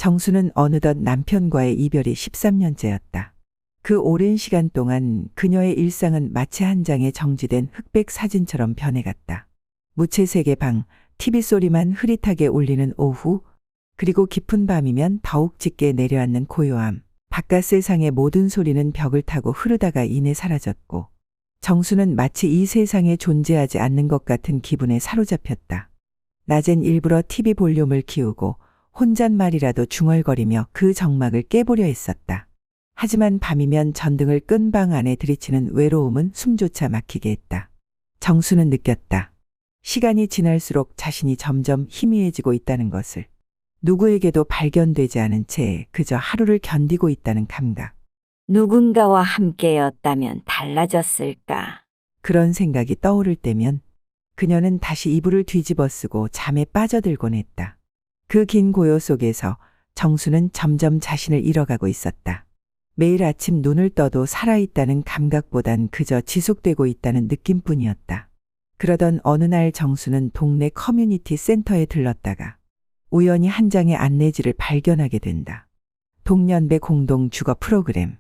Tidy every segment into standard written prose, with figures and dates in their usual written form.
정수는 어느덧 남편과의 이별이 13년째였다. 그 오랜 시간 동안 그녀의 일상은 마치 한 장의 정지된 흑백 사진처럼 변해갔다. 무채색의 방, TV 소리만 흐릿하게 울리는 오후, 그리고 깊은 밤이면 더욱 짙게 내려앉는 고요함. 바깥 세상의 모든 소리는 벽을 타고 흐르다가 이내 사라졌고, 정수는 마치 이 세상에 존재하지 않는 것 같은 기분에 사로잡혔다. 낮엔 일부러 TV 볼륨을 키우고 혼잣말이라도 중얼거리며 그 정막을 깨보려 했었다. 하지만 밤이면 전등을 끈 방 안에 들이치는 외로움은 숨조차 막히게 했다. 정수는 느꼈다. 시간이 지날수록 자신이 점점 희미해지고 있다는 것을. 누구에게도 발견되지 않은 채 그저 하루를 견디고 있다는 감각. 누군가와 함께였다면 달라졌을까? 그런 생각이 떠오를 때면 그녀는 다시 이불을 뒤집어 쓰고 잠에 빠져들곤 했다. 그 긴 고요 속에서 정수는 점점 자신을 잃어가고 있었다. 매일 아침 눈을 떠도 살아있다는 감각보단 그저 지속되고 있다는 느낌뿐이었다. 그러던 어느 날 정수는 동네 커뮤니티 센터에 들렀다가 우연히 한 장의 안내지를 발견하게 된다. 동년배 공동 주거 프로그램.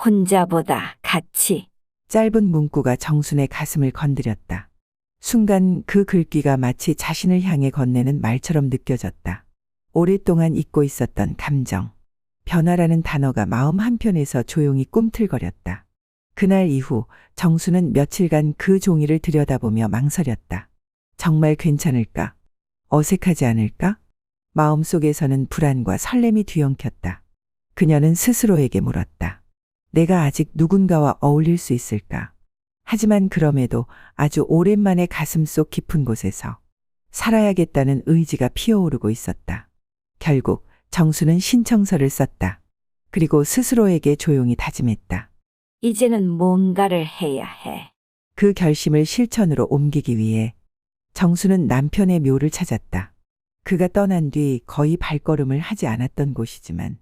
혼자보다 같이. 짧은 문구가 정순의 가슴을 건드렸다. 순간 그 글귀가 마치 자신을 향해 건네는 말처럼 느껴졌다. 오랫동안 잊고 있었던 감정. 변화라는 단어가 마음 한편에서 조용히 꿈틀거렸다. 그날 이후 정수는 며칠간 그 종이를 들여다보며 망설였다. 정말 괜찮을까? 어색하지 않을까? 마음속에서는 불안과 설렘이 뒤엉켰다. 그녀는 스스로에게 물었다. 내가 아직 누군가와 어울릴 수 있을까? 하지만 그럼에도 아주 오랜만에 가슴속 깊은 곳에서 살아야겠다는 의지가 피어오르고 있었다. 결국 정수는 신청서를 썼다. 그리고 스스로에게 조용히 다짐했다. 이제는 뭔가를 해야 해. 그 결심을 실천으로 옮기기 위해 정수는 남편의 묘를 찾았다. 그가 떠난 뒤 거의 발걸음을 하지 않았던 곳이지만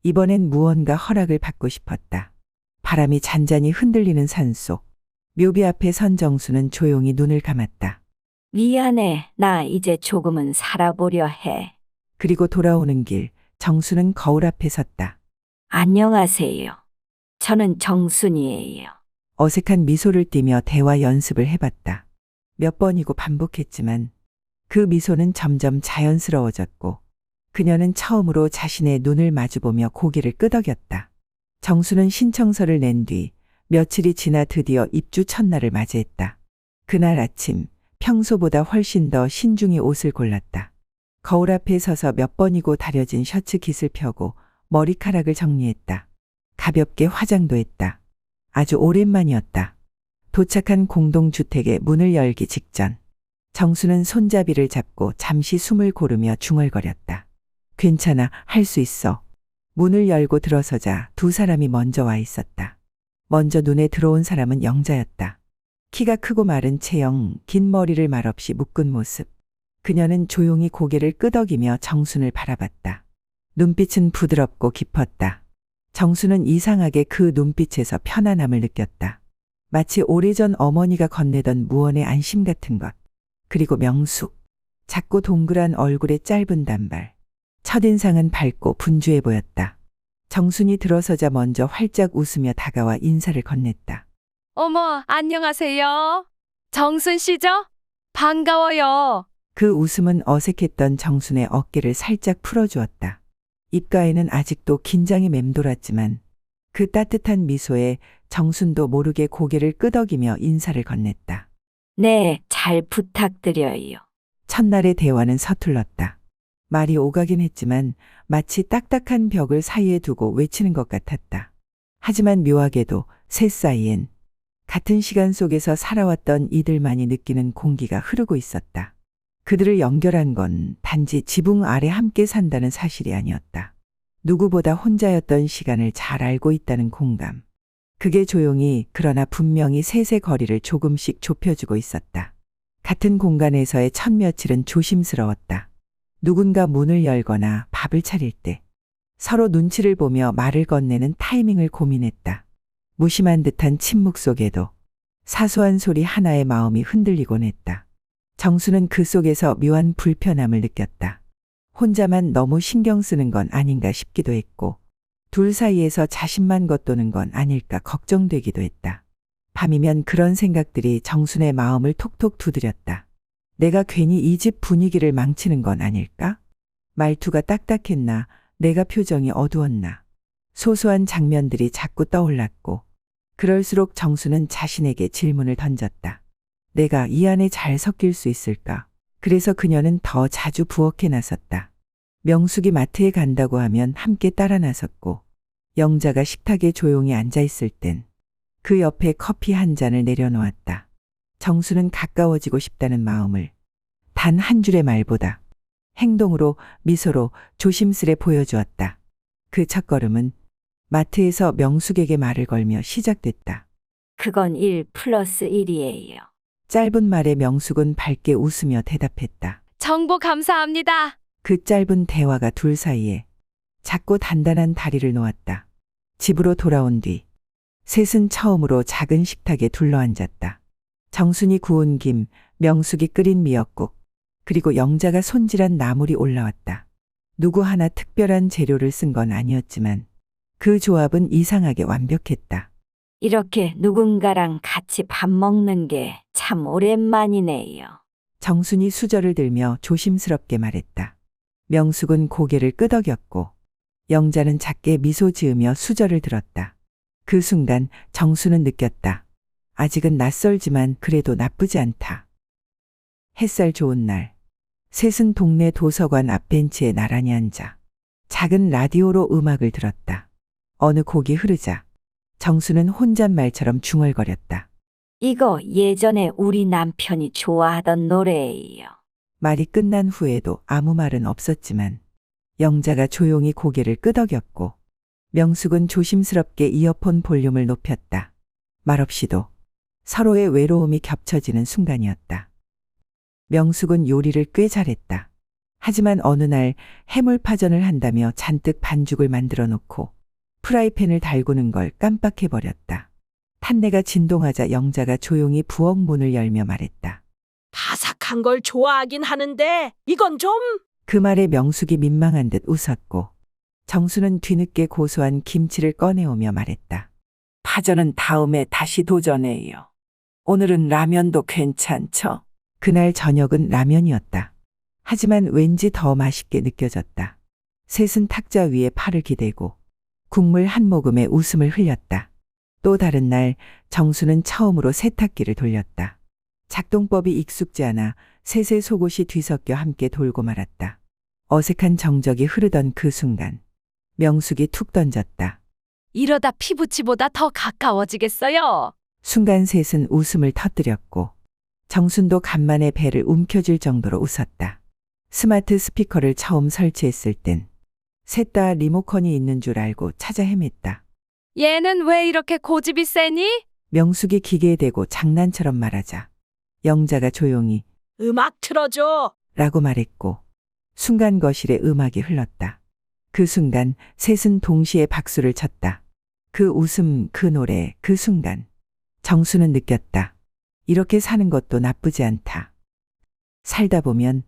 이번엔 무언가 허락을 받고 싶었다. 바람이 잔잔히 흔들리는 산속. 묘비 앞에 선 정수는 조용히 눈을 감았다. 미안해. 나 이제 조금은 살아보려 해. 그리고 돌아오는 길, 정수는 거울 앞에 섰다. 안녕하세요. 저는 정순이에요. 어색한 미소를 띠며 대화 연습을 해봤다. 몇 번이고 반복했지만 그 미소는 점점 자연스러워졌고 그녀는 처음으로 자신의 눈을 마주보며 고개를 끄덕였다. 정수는 신청서를 낸 뒤 며칠이 지나 드디어 입주 첫날을 맞이했다. 그날 아침 평소보다 훨씬 더 신중히 옷을 골랐다. 거울 앞에 서서 몇 번이고 다려진 셔츠 깃을 펴고 머리카락을 정리했다. 가볍게 화장도 했다. 아주 오랜만이었다. 도착한 공동주택의 문을 열기 직전 정수는 손잡이를 잡고 잠시 숨을 고르며 중얼거렸다. 괜찮아, 할 수 있어. 문을 열고 들어서자 두 사람이 먼저 와 있었다. 먼저 눈에 들어온 사람은 영자였다. 키가 크고 마른 체형, 긴 머리를 말없이 묶은 모습. 그녀는 조용히 고개를 끄덕이며 정순을 바라봤다. 눈빛은 부드럽고 깊었다. 정수는 이상하게 그 눈빛에서 편안함을 느꼈다. 마치 오래전 어머니가 건네던 무언의 안심 같은 것. 그리고 명숙. 작고 동그란 얼굴에 짧은 단발. 첫인상은 밝고 분주해 보였다. 정순이 들어서자 먼저 활짝 웃으며 다가와 인사를 건넸다. 어머, 안녕하세요. 정순 씨죠? 반가워요. 그 웃음은 어색했던 정순의 어깨를 살짝 풀어주었다. 입가에는 아직도 긴장이 맴돌았지만 그 따뜻한 미소에 정순도 모르게 고개를 끄덕이며 인사를 건넸다. 네, 잘 부탁드려요. 첫날의 대화는 서툴렀다. 말이 오가긴 했지만 마치 딱딱한 벽을 사이에 두고 외치는 것 같았다. 하지만 묘하게도 셋 사이엔 같은 시간 속에서 살아왔던 이들만이 느끼는 공기가 흐르고 있었다. 그들을 연결한 건 단지 지붕 아래 함께 산다는 사실이 아니었다. 누구보다 혼자였던 시간을 잘 알고 있다는 공감. 그게 조용히 그러나 분명히 셋의 거리를 조금씩 좁혀주고 있었다. 같은 공간에서의 첫 며칠은 조심스러웠다. 누군가 문을 열거나 밥을 차릴 때 서로 눈치를 보며 말을 건네는 타이밍을 고민했다. 무심한 듯한 침묵 속에도 사소한 소리 하나에 마음이 흔들리곤 했다. 정수는 그 속에서 묘한 불편함을 느꼈다. 혼자만 너무 신경 쓰는 건 아닌가 싶기도 했고, 둘 사이에서 자신만 겉도는 건 아닐까 걱정되기도 했다. 밤이면 그런 생각들이 정순의 마음을 톡톡 두드렸다. 내가 괜히 이 집 분위기를 망치는 건 아닐까? 말투가 딱딱했나? 내가 표정이 어두웠나? 소소한 장면들이 자꾸 떠올랐고, 그럴수록 정수는 자신에게 질문을 던졌다. 내가 이 안에 잘 섞일 수 있을까? 그래서 그녀는 더 자주 부엌에 나섰다. 명숙이 마트에 간다고 하면 함께 따라 나섰고, 영자가 식탁에 조용히 앉아 있을 땐 그 옆에 커피 한 잔을 내려놓았다. 정수는 가까워지고 싶다는 마음을 단 한 줄의 말보다 행동으로, 미소로 조심스레 보여주었다. 그 첫걸음은 마트에서 명숙에게 말을 걸며 시작됐다. 그건 1+1이에요. 짧은 말에 명숙은 밝게 웃으며 대답했다. 정보 감사합니다. 그 짧은 대화가 둘 사이에 작고 단단한 다리를 놓았다. 집으로 돌아온 뒤 셋은 처음으로 작은 식탁에 둘러앉았다. 정순이 구운 김, 명숙이 끓인 미역국, 그리고 영자가 손질한 나물이 올라왔다. 누구 하나 특별한 재료를 쓴 건 아니었지만 그 조합은 이상하게 완벽했다. 이렇게 누군가랑 같이 밥 먹는 게 참 오랜만이네요. 정순이 수저를 들며 조심스럽게 말했다. 명숙은 고개를 끄덕였고 영자는 작게 미소 지으며 수저를 들었다. 그 순간 정수는 느꼈다. 아직은 낯설지만 그래도 나쁘지 않다. 햇살 좋은 날, 셋은 동네 도서관 앞 벤치에 나란히 앉아 작은 라디오로 음악을 들었다. 어느 곡이 흐르자 정수는 혼잣말처럼 중얼거렸다. 이거 예전에 우리 남편이 좋아하던 노래예요. 말이 끝난 후에도 아무 말은 없었지만 영자가 조용히 고개를 끄덕였고 명숙은 조심스럽게 이어폰 볼륨을 높였다. 말없이도 서로의 외로움이 겹쳐지는 순간이었다. 명숙은 요리를 꽤 잘했다. 하지만 어느 날 해물파전을 한다며 잔뜩 반죽을 만들어 놓고 프라이팬을 달구는 걸 깜빡해버렸다. 탄내가 진동하자 영자가 조용히 부엌 문을 열며 말했다. 바삭한 걸 좋아하긴 하는데 이건 좀... 그 말에 명숙이 민망한 듯 웃었고 정수는 뒤늦게 고소한 김치를 꺼내오며 말했다. 파전은 다음에 다시 도전해요. 오늘은 라면도 괜찮죠? 그날 저녁은 라면이었다. 하지만 왠지 더 맛있게 느껴졌다. 셋은 탁자 위에 팔을 기대고 국물 한 모금에 웃음을 흘렸다. 또 다른 날 정수는 처음으로 세탁기를 돌렸다. 작동법이 익숙지 않아 셋의 속옷이 뒤섞여 함께 돌고 말았다. 어색한 정적이 흐르던 그 순간 명숙이 툭 던졌다. 이러다 피부치보다 더 가까워지겠어요. 순간 셋은 웃음을 터뜨렸고 정순도 간만에 배를 움켜쥘 정도로 웃었다. 스마트 스피커를 처음 설치했을 땐 셋 다 리모컨이 있는 줄 알고 찾아 헤맸다. 얘는 왜 이렇게 고집이 세니? 명숙이 기계에 대고 장난처럼 말하자 영자가 조용히 음악 틀어줘. 라고 말했고 순간 거실에 음악이 흘렀다. 그 순간 셋은 동시에 박수를 쳤다. 그 웃음, 그 노래, 그 순간 정수는 느꼈다. 이렇게 사는 것도 나쁘지 않다. 살다 보면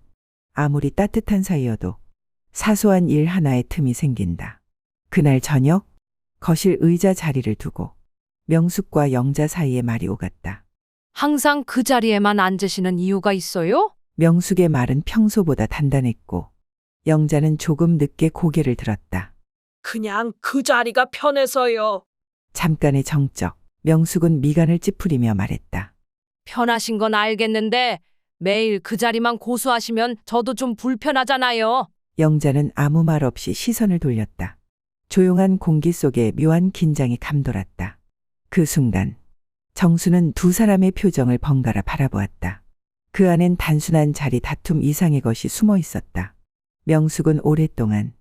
아무리 따뜻한 사이여도 사소한 일 하나에 틈이 생긴다. 그날 저녁 거실 의자 자리를 두고 명숙과 영자 사이에 말이 오갔다. 항상 그 자리에만 앉으시는 이유가 있어요? 명숙의 말은 평소보다 단단했고 영자는 조금 늦게 고개를 들었다. 그냥 그 자리가 편해서요. 잠깐의 정적. 명숙은 미간을 찌푸리며 말했다. 편하신 건 알겠는데 매일 그 자리만 고수하시면 저도 좀 불편하잖아요. 영자는 아무 말 없이 시선을 돌렸다. 조용한 공기 속에 묘한 긴장이 감돌았다. 그 순간 정수는 두 사람의 표정을 번갈아 바라보았다. 그 안엔 단순한 자리 다툼 이상의 것이 숨어 있었다. 명숙은 오랫동안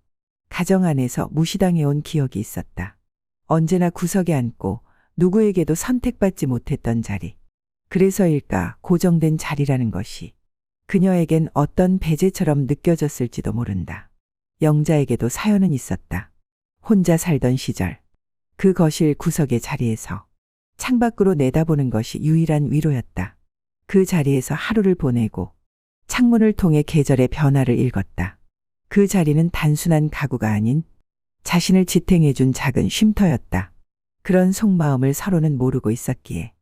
가정 안에서 무시당해온 기억이 있었다. 언제나 구석에 앉고 누구에게도 선택받지 못했던 자리. 그래서일까 고정된 자리라는 것이 그녀에겐 어떤 배제처럼 느껴졌을지도 모른다. 영자에게도 사연은 있었다. 혼자 살던 시절 그 거실 구석의 자리에서 창밖으로 내다보는 것이 유일한 위로였다. 그 자리에서 하루를 보내고 창문을 통해 계절의 변화를 읽었다. 그 자리는 단순한 가구가 아닌 자신을 지탱해준 작은 쉼터였다. 그런 속마음을 서로는 모르고 있었기에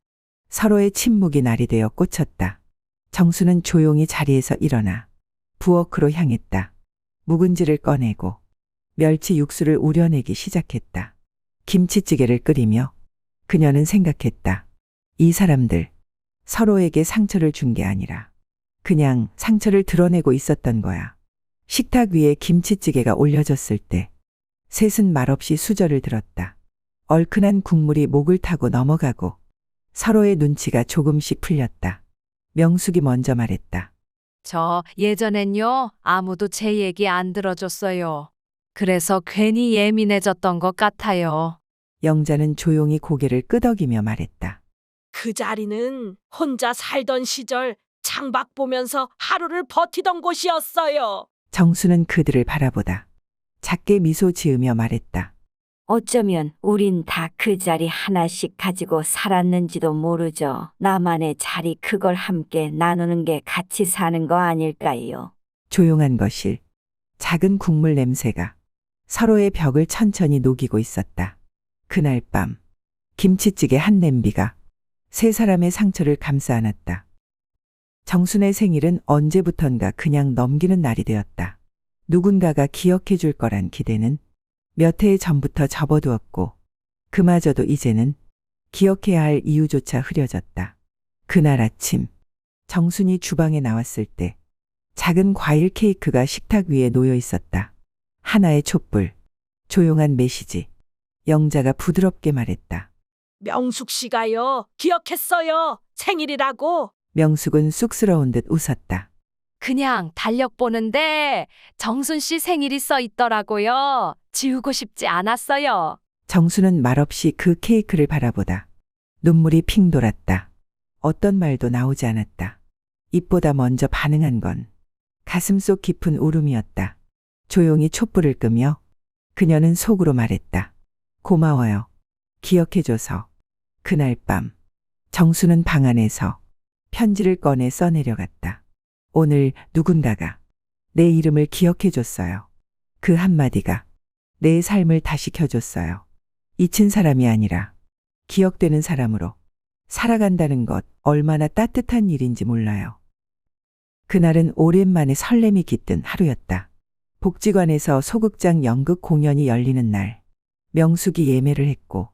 서로의 침묵이 날이 되어 꽂혔다. 정수는 조용히 자리에서 일어나 부엌으로 향했다. 묵은지를 꺼내고 멸치 육수를 우려내기 시작했다. 김치찌개를 끓이며 그녀는 생각했다. 이 사람들 서로에게 상처를 준 게 아니라 그냥 상처를 드러내고 있었던 거야. 식탁 위에 김치찌개가 올려졌을 때 셋은 말없이 수저를 들었다. 얼큰한 국물이 목을 타고 넘어가고 서로의 눈치가 조금씩 풀렸다. 명숙이 먼저 말했다. 저 예전엔요, 아무도 제 얘기 안 들어줬어요. 그래서 괜히 예민해졌던 것 같아요. 영자는 조용히 고개를 끄덕이며 말했다. 그 자리는 혼자 살던 시절 창밖 보면서 하루를 버티던 곳이었어요. 정수는 그들을 바라보다 작게 미소 지으며 말했다. 어쩌면 우린 다 그 자리 하나씩 가지고 살았는지도 모르죠. 나만의 자리 그걸 함께 나누는 게 같이 사는 거 아닐까요? 조용한 거실, 작은 국물 냄새가 서로의 벽을 천천히 녹이고 있었다. 그날 밤 김치찌개 한 냄비가 세 사람의 상처를 감싸 안았다. 정순의 생일은 언제부턴가 그냥 넘기는 날이 되었다. 누군가가 기억해 줄 거란 기대는 몇 해 전부터 접어두었고 그마저도 이제는 기억해야 할 이유조차 흐려졌다. 그날 아침 정순이 주방에 나왔을 때 작은 과일 케이크가 식탁 위에 놓여 있었다. 하나의 촛불, 조용한 메시지. 영자가 부드럽게 말했다. 명숙 씨가요. 기억했어요. 생일이라고. 명숙은 쑥스러운 듯 웃었다. 그냥 달력 보는데 정순 씨 생일이 써 있더라고요. 지우고 싶지 않았어요. 정수는 말없이 그 케이크를 바라보다 눈물이 핑 돌았다. 어떤 말도 나오지 않았다. 입보다 먼저 반응한 건 가슴속 깊은 울음이었다. 조용히 촛불을 끄며 그녀는 속으로 말했다. 고마워요. 기억해줘서. 그날 밤 정수는 방 안에서 편지를 꺼내 써내려갔다. 오늘 누군가가 내 이름을 기억해줬어요. 그 한마디가 내 삶을 다시 켜줬어요. 잊힌 사람이 아니라 기억되는 사람으로 살아간다는 것 얼마나 따뜻한 일인지 몰라요. 그날은 오랜만에 설렘이 깃든 하루였다. 복지관에서 소극장 연극 공연이 열리는 날, 명숙이 예매를 했고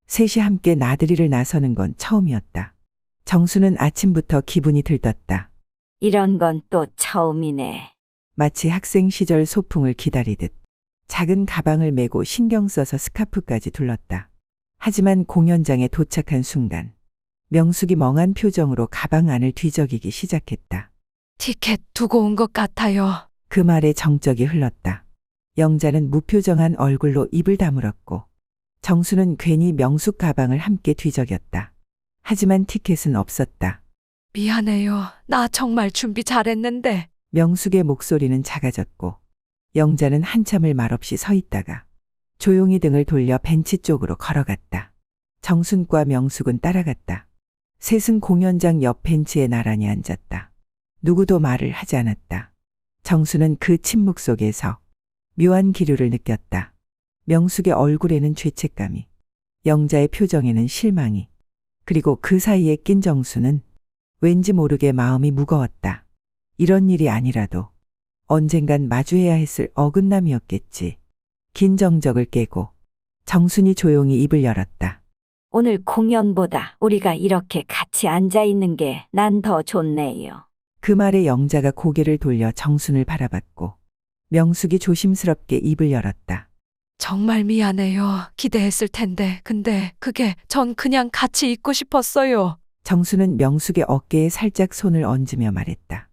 셋이 함께 나들이를 나서는 건 처음이었다. 정수는 아침부터 기분이 들떴다. 이런 건 또 처음이네. 마치 학생 시절 소풍을 기다리듯 작은 가방을 메고 신경 써서 스카프까지 둘렀다. 하지만 공연장에 도착한 순간 명숙이 멍한 표정으로 가방 안을 뒤적이기 시작했다. 티켓 두고 온 것 같아요. 그 말에 정적이 흘렀다. 영자는 무표정한 얼굴로 입을 다물었고 정수는 괜히 명숙 가방을 함께 뒤적였다. 하지만 티켓은 없었다. 미안해요. 나 정말 준비 잘했는데. 명숙의 목소리는 작아졌고 영자는 한참을 말없이 서 있다가 조용히 등을 돌려 벤치 쪽으로 걸어갔다. 정순과 명숙은 따라갔다. 셋은 공연장 옆 벤치에 나란히 앉았다. 누구도 말을 하지 않았다. 정수는 그 침묵 속에서 묘한 기류를 느꼈다. 명숙의 얼굴에는 죄책감이, 영자의 표정에는 실망이, 그리고 그 사이에 낀 정수는 왠지 모르게 마음이 무거웠다. 이런 일이 아니라도 언젠간 마주해야 했을 어긋남이었겠지. 긴 정적을 깨고 정순이 조용히 입을 열었다. 오늘 공연보다 우리가 이렇게 같이 앉아 있는 게 난 더 좋네요. 그 말에 영자가 고개를 돌려 정순을 바라봤고 명숙이 조심스럽게 입을 열었다. 정말 미안해요. 기대했을 텐데. 근데 그게 전 그냥 같이 있고 싶었어요. 정수는 명숙의 어깨에 살짝 손을 얹으며 말했다.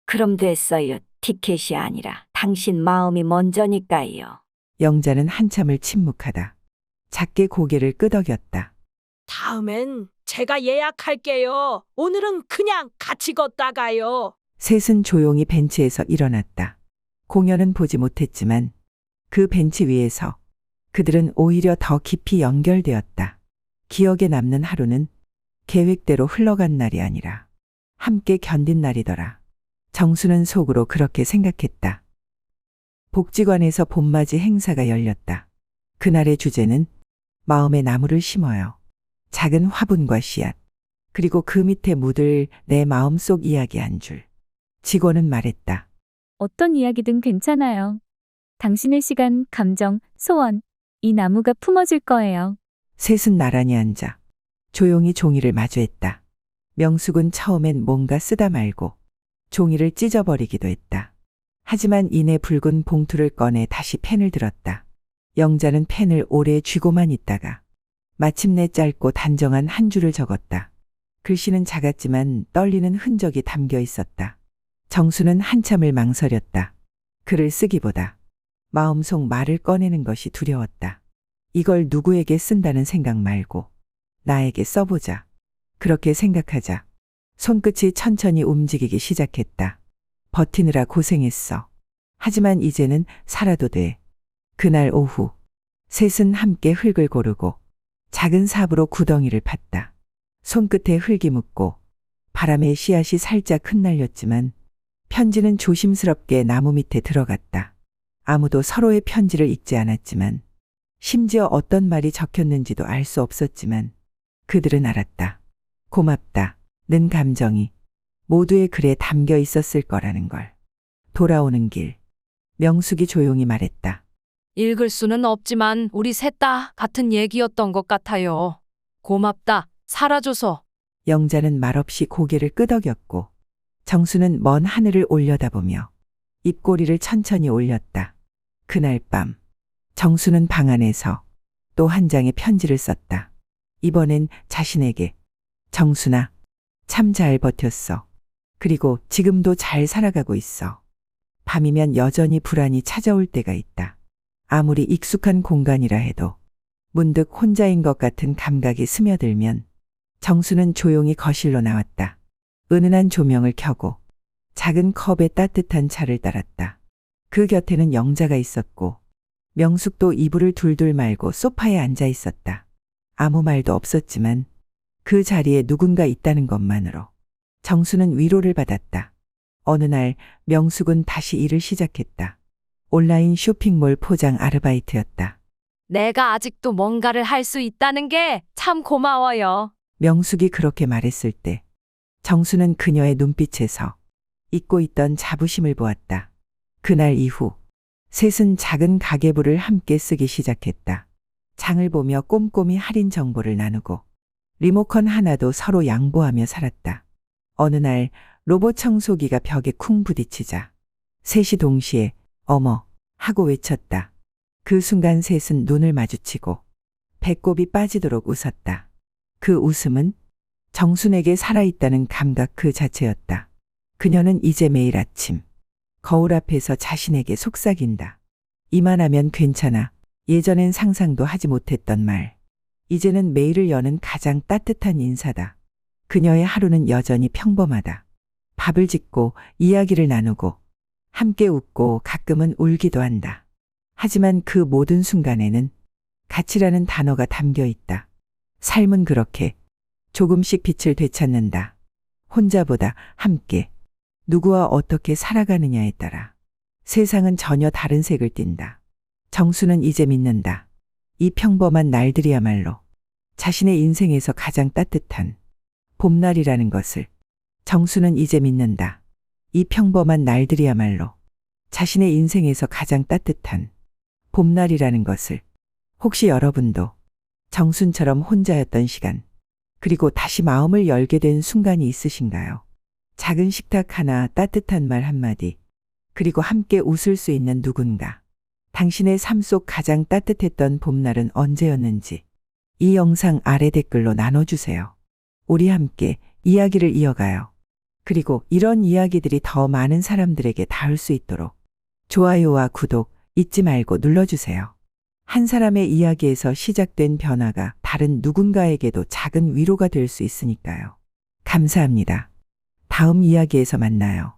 그럼 됐어요. 티켓이 아니라 당신 마음이 먼저니까요. 영자는 한참을 침묵하다 작게 고개를 끄덕였다. 다음엔 제가 예약할게요. 오늘은 그냥 같이 걷다가요. 셋은 조용히 벤치에서 일어났다. 공연은 보지 못했지만 그 벤치 위에서 그들은 오히려 더 깊이 연결되었다. 기억에 남는 하루는 계획대로 흘러간 날이 아니라 함께 견딘 날이더라. 정수는 속으로 그렇게 생각했다. 복지관에서 봄맞이 행사가 열렸다. 그날의 주제는 마음의 나무를 심어요. 작은 화분과 씨앗, 그리고 그 밑에 묻을 내 마음속 이야기 한 줄. 직원은 말했다. 어떤 이야기든 괜찮아요. 당신의 시간, 감정, 소원, 이 나무가 품어줄 거예요. 셋은 나란히 앉아 조용히 종이를 마주했다. 명숙은 처음엔 뭔가 쓰다 말고 종이를 찢어버리기도 했다. 하지만 이내 붉은 봉투를 꺼내 다시 펜을 들었다. 영자는 펜을 오래 쥐고만 있다가 마침내 짧고 단정한 한 줄을 적었다. 글씨는 작았지만 떨리는 흔적이 담겨 있었다. 정수는 한참을 망설였다. 글을 쓰기보다 마음속 말을 꺼내는 것이 두려웠다. 이걸 누구에게 쓴다는 생각 말고 나에게 써보자. 그렇게 생각하자 손끝이 천천히 움직이기 시작했다. 버티느라 고생했어. 하지만 이제는 살아도 돼. 그날 오후 셋은 함께 흙을 고르고 작은 삽으로 구덩이를 팠다. 손끝에 흙이 묻고 바람에 씨앗이 살짝 흩날렸지만 편지는 조심스럽게 나무 밑에 들어갔다. 아무도 서로의 편지를 읽지 않았지만 심지어 어떤 말이 적혔는지도 알 수 없었지만 그들은 알았다. 고맙다는 감정이 모두의 글에 담겨 있었을 거라는 걸. 돌아오는 길, 명숙이 조용히 말했다. 읽을 수는 없지만 우리 셋 다 같은 얘기였던 것 같아요. 고맙다. 살아줘서. 영자는 말없이 고개를 끄덕였고 정수는 먼 하늘을 올려다보며 입꼬리를 천천히 올렸다. 그날 밤 정수는 방 안에서 또 한 장의 편지를 썼다. 이번엔 자신에게. 정수나, 참 잘 버텼어. 그리고 지금도 잘 살아가고 있어. 밤이면 여전히 불안이 찾아올 때가 있다. 아무리 익숙한 공간이라 해도 문득 혼자인 것 같은 감각이 스며들면 정수는 조용히 거실로 나왔다. 은은한 조명을 켜고 작은 컵에 따뜻한 차를 따랐다. 그 곁에는 영자가 있었고 명숙도 이불을 둘둘 말고 소파에 앉아 있었다. 아무 말도 없었지만 그 자리에 누군가 있다는 것만으로 정수는 위로를 받았다. 어느 날 명숙은 다시 일을 시작했다. 온라인 쇼핑몰 포장 아르바이트였다. 내가 아직도 뭔가를 할 수 있다는 게 참 고마워요. 명숙이 그렇게 말했을 때 정수는 그녀의 눈빛에서 잊고 있던 자부심을 보았다. 그날 이후 셋은 작은 가계부를 함께 쓰기 시작했다. 장을 보며 꼼꼼히 할인 정보를 나누고 리모컨 하나도 서로 양보하며 살았다. 어느 날 로봇 청소기가 벽에 쿵 부딪히자 셋이 동시에 어머 하고 외쳤다. 그 순간 셋은 눈을 마주치고 배꼽이 빠지도록 웃었다. 그 웃음은 정순에게 살아있다는 감각 그 자체였다. 그녀는 이제 매일 아침 거울 앞에서 자신에게 속삭인다. 이만하면 괜찮아. 예전엔 상상도 하지 못했던 말. 이제는 매일을 여는 가장 따뜻한 인사다. 그녀의 하루는 여전히 평범하다. 밥을 짓고 이야기를 나누고 함께 웃고 가끔은 울기도 한다. 하지만 그 모든 순간에는 가치라는 단어가 담겨 있다. 삶은 그렇게 조금씩 빛을 되찾는다. 혼자보다 함께 누구와 어떻게 살아가느냐에 따라 세상은 전혀 다른 색을 띈다. 정수는 이제 믿는다. 이 평범한 날들이야말로 자신의 인생에서 가장 따뜻한 봄날이라는 것을. 정수는 이제 믿는다. 이 평범한 날들이야말로 자신의 인생에서 가장 따뜻한 봄날이라는 것을. 혹시 여러분도 정순처럼 혼자였던 시간, 그리고 다시 마음을 열게 된 순간이 있으신가요? 작은 식탁 하나, 따뜻한 말 한마디, 그리고 함께 웃을 수 있는 누군가. 당신의 삶 속 가장 따뜻했던 봄날은 언제였는지 이 영상 아래 댓글로 나눠주세요. 우리 함께 이야기를 이어가요. 그리고 이런 이야기들이 더 많은 사람들에게 닿을 수 있도록 좋아요와 구독 잊지 말고 눌러주세요. 한 사람의 이야기에서 시작된 변화가 다른 누군가에게도 작은 위로가 될 수 있으니까요. 감사합니다. 다음 이야기에서 만나요.